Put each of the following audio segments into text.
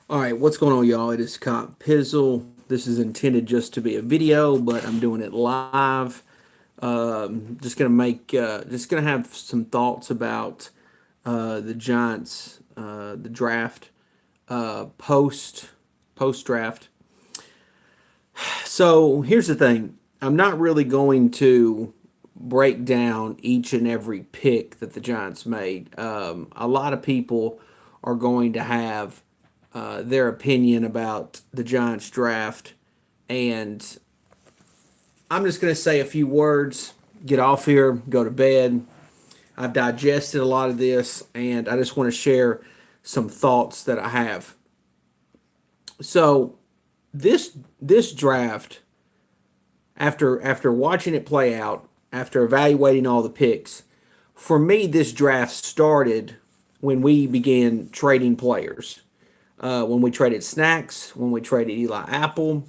All right, what's going on, y'all? It is Comp Pizzle. This is intended just to be a video, but I'm doing it live. Just gonna have some thoughts about the Giants, the draft, post draft. So here's the thing: I'm not really going to break down each and every pick that the Giants made. A lot of people are going to have their opinion about the Giants draft, and I'm just going to say a few words, get off here, go to bed. I've digested a lot of this, and I just want to share some thoughts that I have. So this draft, after watching it play out, after evaluating all the picks, for me this draft started when we began trading players. When we traded Snacks, when we traded Eli Apple,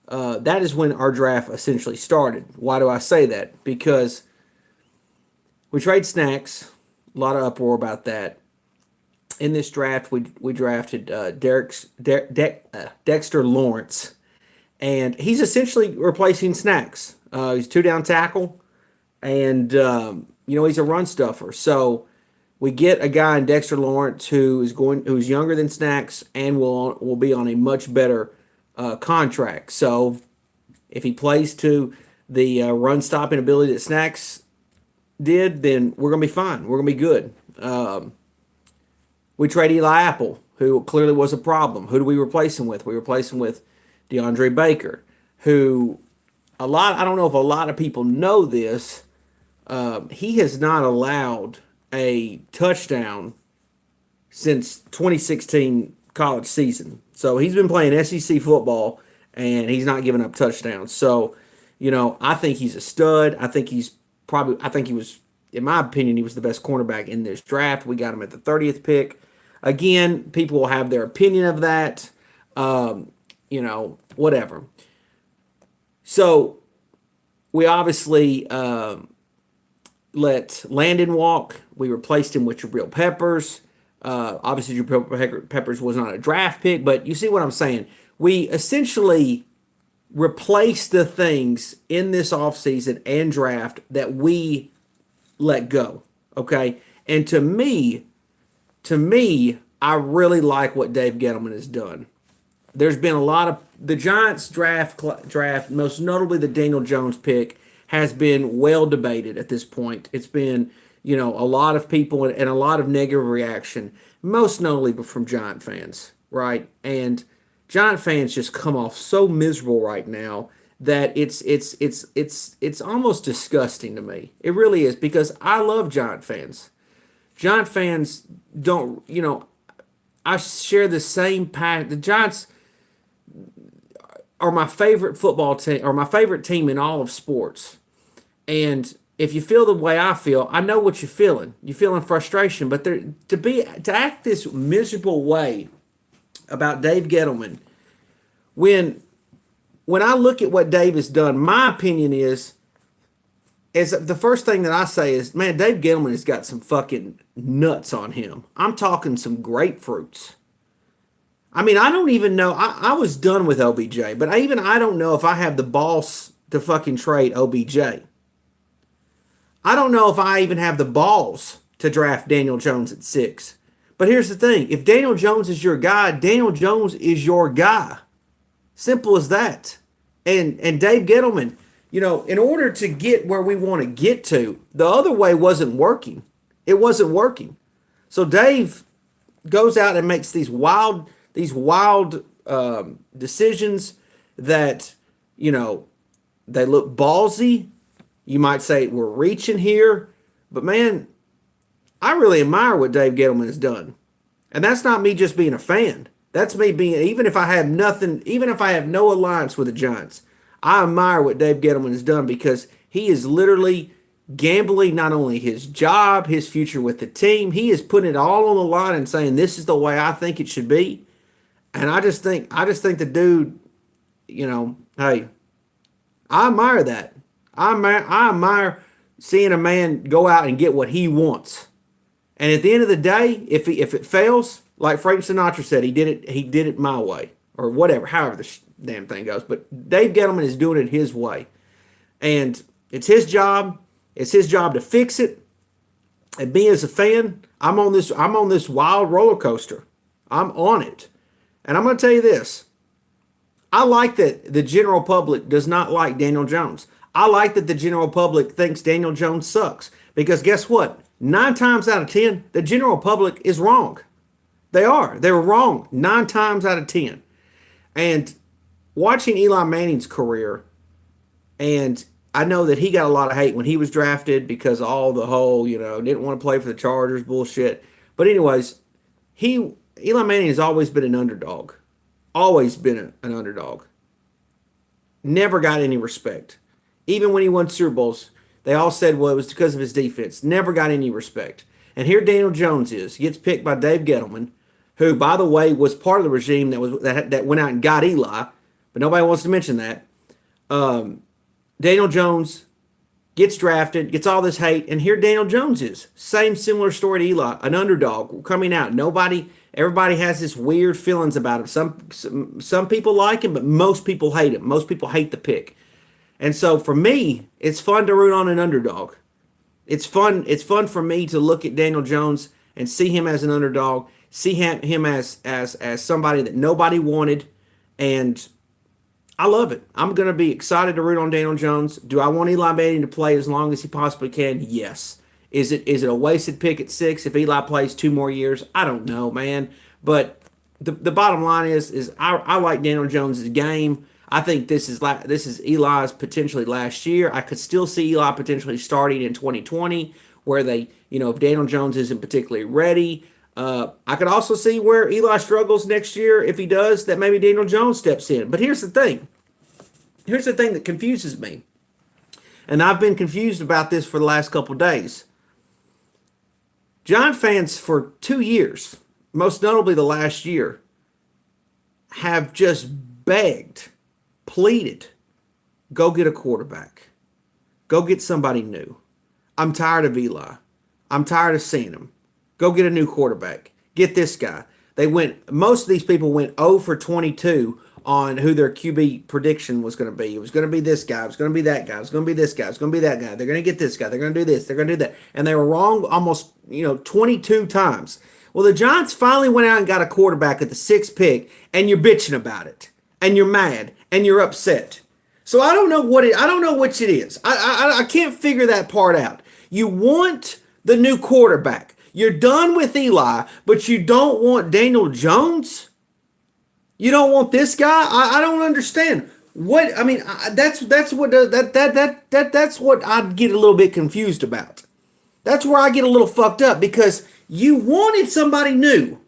that is when our draft essentially started. Why do I say that? Because we trade Snacks, a lot of uproar about that. In this draft, we drafted Dexter Lawrence, and he's essentially replacing Snacks. He's two down tackle, and he's a run stuffer. So we get a guy in Dexter Lawrence who's younger than Snacks and will be on a much better contract. So if he plays to the run stopping ability that Snacks did, then we're gonna be fine. We're gonna be good. We trade Eli Apple, who clearly was a problem. Who do we replace him with? We replace him with DeAndre Baker, who I don't know if a lot of people know this. He has not allowed a touchdown since 2016 college season. So he's been playing SEC football and he's not giving up touchdowns. So, I think he's a stud. I think he was, in my opinion, he was the best cornerback in this draft. We got him at the 30th pick. Again, people will have their opinion of that. Whatever. So we obviously let Landon walk. We replaced him with Jabril Peppers. Obviously, Jabril Peppers was not a draft pick, but you see what I'm saying. We essentially replaced the things in this offseason and draft that we let go. Okay? And to me, I really like what Dave Gettleman has done. There's been a lot of the Giants draft, most notably the Daniel Jones pick, has been well debated at this point. It's been, a lot of people and a lot of negative reaction, most notably from Giant fans, right? And Giant fans just come off so miserable right now that it's almost disgusting to me. It really is, because I love Giant fans. Giant fans don't, I share the same passion. The Giants are my favorite football team, or my favorite team in all of sports. And if you feel the way I feel, I know what you're feeling. You're feeling frustration, but to act this miserable way about Dave Gettleman, when I look at what Dave has done, my opinion is the first thing that I say is, man, Dave Gettleman has got some fucking nuts on him. I'm talking some grapefruits. I mean, I don't even know. I was done with OBJ, but I don't know if I have the balls to fucking trade OBJ. I don't know if I even have the balls to draft Daniel Jones at 6. But here's the thing. If Daniel Jones is your guy, Daniel Jones is your guy. Simple as that. And Dave Gettleman, in order to get where we want to get to, the other way wasn't working. It wasn't working. So Dave goes out and makes these wild decisions that, they look ballsy. You might say we're reaching here, but man, I really admire what Dave Gettleman has done. And that's not me just being a fan. That's me being, even if I have no alliance with the Giants, I admire what Dave Gettleman has done, because he is literally gambling not only his job, his future with the team. He is putting it all on the line and saying, this is the way I think it should be. And I just think the dude, hey, I admire that. I admire seeing a man go out and get what he wants. And at the end of the day, if it fails, Like Frank Sinatra said, he did it. He did it my way, or whatever, however the damn thing goes. But Dave Gettleman is doing it his way, and it's his job. It's his job to fix it. And me as a fan, I'm on this. I'm on this wild roller coaster. I'm on it, and I'm going to tell you this. I like that the general public does not like Daniel Jones. I like that the general public thinks Daniel Jones sucks. Because guess what? 9 times out of 10, the general public is wrong. They are. They were wrong 9 times out of 10. And watching Eli Manning's career, and I know that he got a lot of hate when he was drafted because all the whole, didn't want to play for the Chargers bullshit. But anyways, Eli Manning has always been an underdog. Always been an underdog. Never got any respect. Even when he won Super Bowls, they all said, well, it was because of his defense. Never got any respect. And here Daniel Jones gets picked by Dave Gettleman, who, by the way, was part of the regime that went out and got Eli, but nobody wants to mention that. Daniel Jones gets drafted, gets all this hate, and here Daniel Jones is. Same similar story to Eli, an underdog coming out. Everybody has this weird feelings about him. Some people like him, but most people hate him. Most people hate the pick. And so for me, it's fun to root on an underdog. It's fun for me to look at Daniel Jones and see him as an underdog, see him as somebody that nobody wanted, and I love it. I'm going to be excited to root on Daniel Jones. Do I want Eli Manning to play as long as he possibly can? Yes. Is it a wasted pick at 6 if Eli plays 2 more years? I don't know, man. But the bottom line is I like Daniel Jones' game. I think this is Eli's potentially last year. I could still see Eli potentially starting in 2020, where if Daniel Jones isn't particularly ready. I could also see where Eli struggles next year. If he does, that maybe Daniel Jones steps in. But here's the thing. Here's the thing that confuses me. And I've been confused about this for the last couple of days. Giant fans for 2 years, most notably the last year, have just begged, pleaded, go get a quarterback. Go get somebody new. I'm tired of Eli. I'm tired of seeing him. Go get a new quarterback. Get this guy. Most of these people went 0 for 22 on who their QB prediction was going to be. It was going to be this guy. It was going to be that guy. It was going to be this guy. It was going to be that guy. They're going to get this guy. They're going to do this. They're going to do that. And they were wrong almost, 22 times. Well, the Giants finally went out and got a quarterback at the 6th pick, and you're bitching about it. And you're mad. And you're upset. So I don't know which it is. I can't figure that part out. You want the new quarterback. You're done with Eli, but you don't want Daniel Jones? You don't want this guy? I don't understand. That's what I get a little bit confused about. That's where I get a little fucked up, because you wanted somebody new.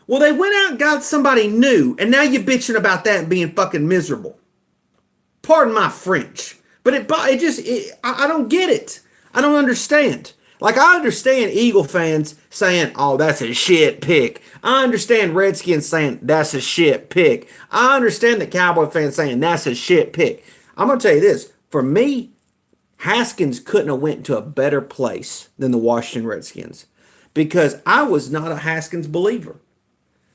Well, they went out and got somebody new, and now you're bitching about that and being fucking miserable. Pardon my French, but I don't get it. I don't understand. Like, I understand Eagle fans saying, oh, that's a shit pick. I understand Redskins saying, that's a shit pick. I understand the Cowboy fans saying, that's a shit pick. I'm going to tell you this. For me, Haskins couldn't have went to a better place than the Washington Redskins, because I was not a Haskins believer.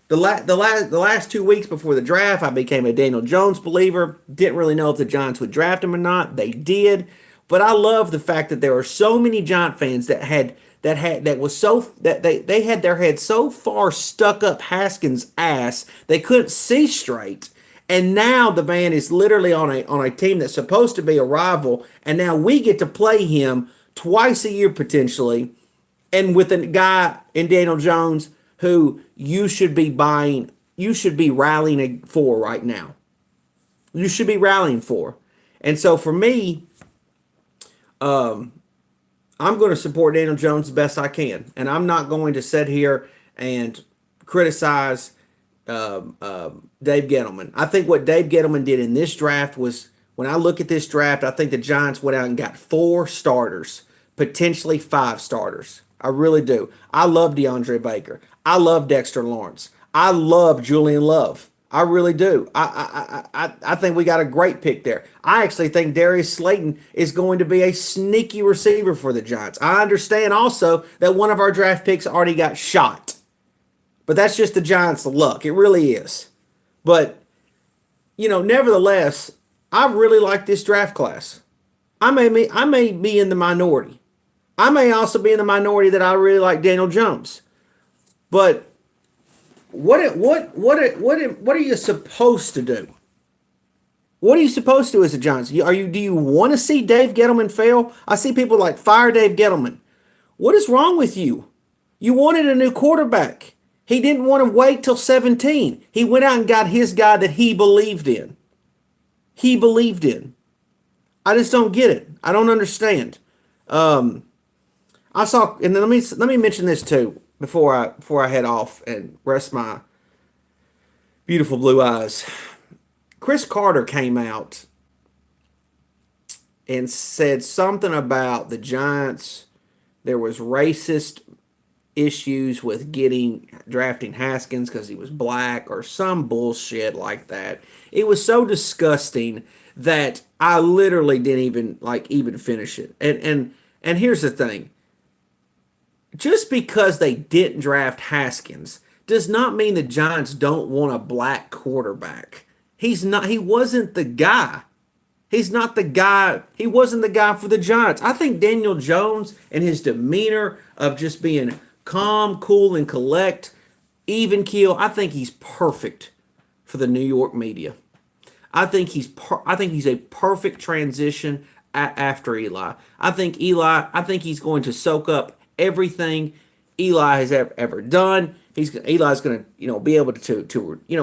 The last 2 weeks before the draft, I became a Daniel Jones believer. Didn't really know if the Giants would draft him or not. They did. But I love the fact that there are so many Giant fans that had they had their head so far stuck up Haskins' ass they couldn't see straight. And now the man is literally on a team that's supposed to be a rival, and now we get to play him twice a year potentially, and with a guy in Daniel Jones who you should be rallying for right now. You should be rallying for. And so for me, I'm going to support Daniel Jones the best I can, and I'm not going to sit here and criticize Dave Gettleman. I think what Dave Gettleman did in this draft was, when I look at this draft, I think the Giants went out and got 4 starters, potentially 5 starters. I really do. I love DeAndre Baker. I love Dexter Lawrence. I love Julian Love. I really do. I think we got a great pick there. I actually think Darius Slayton is going to be a sneaky receiver for the Giants. I understand also that one of our draft picks already got shot. But that's just the Giants' luck. It really is. But, nevertheless, I really like this draft class. I may be in the minority. I may also be in the minority that I really like Daniel Jones. But what are you supposed to do? What are you supposed to do as a Giants? Do you want to see Dave Gettleman fail? I see people like fire Dave Gettleman. What is wrong with you? You wanted a new quarterback. He didn't want to wait till 17. He went out and got his guy that he believed in. He believed in. I just don't get it. I don't understand. I saw, and then let me mention this too before I head off and rest my beautiful blue eyes. Chris Carter came out and said something about the Giants. There was racist issues with drafting Haskins because he was black or some bullshit like that. It was so disgusting that I literally didn't even finish it. And here's the thing. Just because they didn't draft Haskins does not mean the Giants don't want a black quarterback. He wasn't the guy. He's not the guy. He wasn't the guy for the Giants. I think Daniel Jones and his demeanor of just being calm, cool, and collect, even keel, I think he's perfect for the New York media. I think he's a perfect transition after Eli. I think he's going to soak up everything Eli has ever done. Eli's going to be able to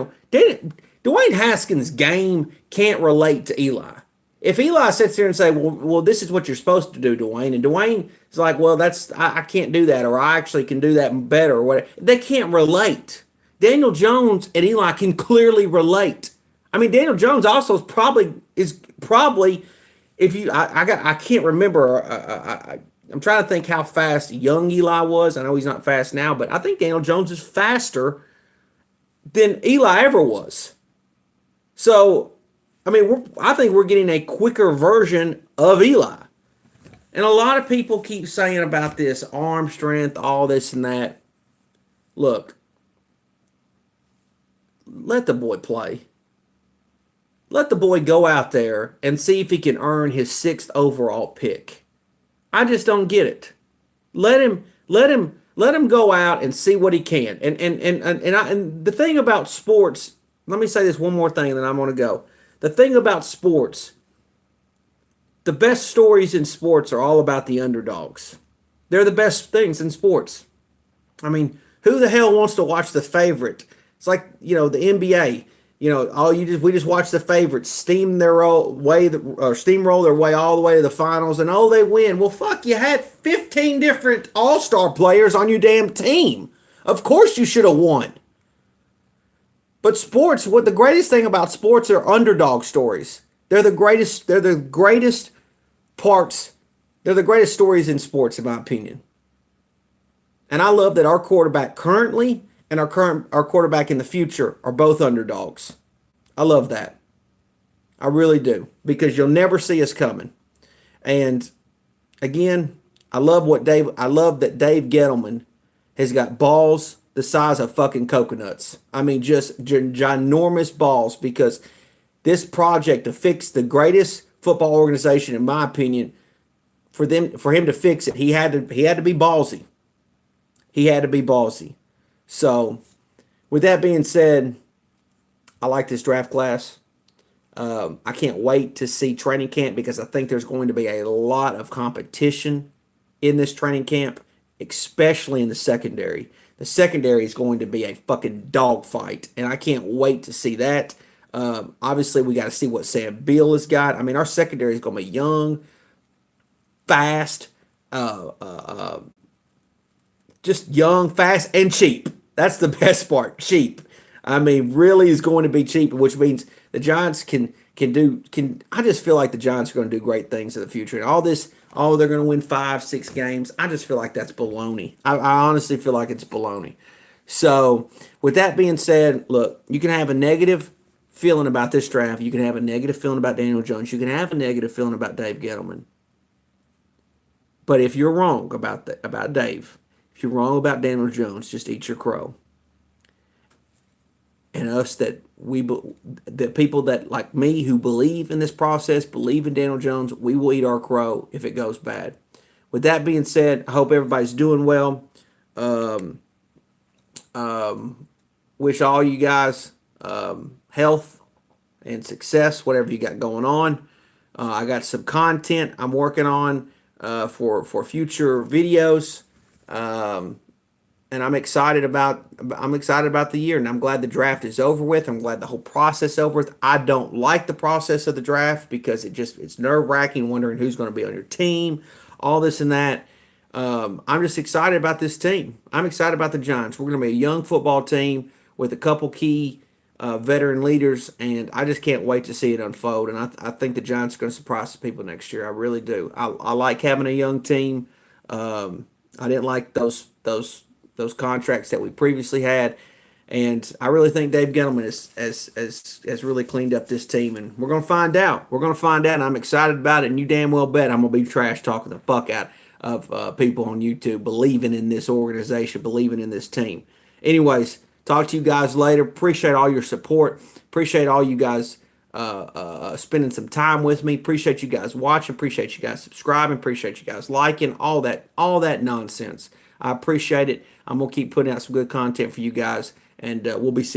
Dwayne Haskins' game can't relate to Eli. If Eli sits there and say, well, this is what you're supposed to do, Dwayne, and Dwayne is like, well, I can't do that, or I actually can do that better, or whatever. They can't relate. Daniel Jones and Eli can clearly relate. I mean, Daniel Jones also is probably if you I can't remember. I'm trying to think how fast young Eli was. I know he's not fast now, but I think Daniel Jones is faster than Eli ever was. So, I mean, I think we're getting a quicker version of Eli. And a lot of people keep saying about this arm strength, all this and that. Look, let the boy play. Let the boy go out there and see if he can earn his 6th overall pick. I just don't get it. Let him go out and see what he can. And the thing about sports, let me say this one more thing and then I'm going to go. The thing about sports, the best stories in sports are all about the underdogs. They're the best things in sports. I mean, who the hell wants to watch the favorite? It's like, the NBA. We just watch the favorites steamroll their way all the way to the finals, and they win. Well, fuck, you had 15 different all-star players on your damn team. Of course you should have won. But sports, what the greatest thing about sports are underdog stories. They're the greatest parts. They're the greatest stories in sports, in my opinion. And I love that our quarterback currently and our quarterback in the future are both underdogs. I love that. I really do. Because you'll never see us coming. And again, I love that Dave Gettleman has got balls the size of fucking coconuts. I mean, just ginormous balls, because this project to fix the greatest football organization, in my opinion, for him to fix it, he had to be ballsy. He had to be ballsy. So, with that being said, I like this draft class. I can't wait to see training camp, because I think there's going to be a lot of competition in this training camp, especially in the secondary. The secondary is going to be a fucking dogfight, and I can't wait to see that. Obviously, we got to see what Sam Beal has got. I mean, our secondary is going to be young, fast, just young, fast, and cheap. That's the best part, cheap. I mean, really is going to be cheap, which means the Giants can. I just feel like the Giants are going to do great things in the future. And all this, they're going to win 5-6 games. I just feel like that's baloney. I honestly feel like it's baloney. So, with that being said, look, you can have a negative feeling about this draft. You can have a negative feeling about Daniel Jones. You can have a negative feeling about Dave Gettleman. But if you're wrong about Dave, if you're wrong about Daniel Jones, just eat your crow. us that that people that like me who believe in this process, believe in Daniel Jones, we will eat our crow if it goes bad. With that being said, I hope everybody's doing well. Wish all you guys health and success, whatever you got going on. I got some content I'm working on for future videos, and I'm excited about the year, and I'm glad the draft is over with. I'm glad the whole process is over with. I don't like the process of the draft because it's nerve wracking, wondering who's going to be on your team, all this and that. I'm just excited about this team. I'm excited about the Giants. We're going to be a young football team with a couple key veteran leaders, and I just can't wait to see it unfold. And I think the Giants are going to surprise some people next year. I really do. I like having a young team. I didn't like those contracts that we previously had, and I really think Dave Gettleman has really cleaned up this team, and we're going to find out. We're going to find out, and I'm excited about it. And you damn well bet I'm going to be trash talking the fuck out of people on YouTube believing in this organization, believing in this team. Anyways, talk to you guys later. Appreciate all your support. Appreciate all you guys spending some time with me. Appreciate you guys watching. Appreciate you guys subscribing. Appreciate you guys liking all that nonsense. I appreciate it. I'm gonna keep putting out some good content for you guys, and we'll be seeing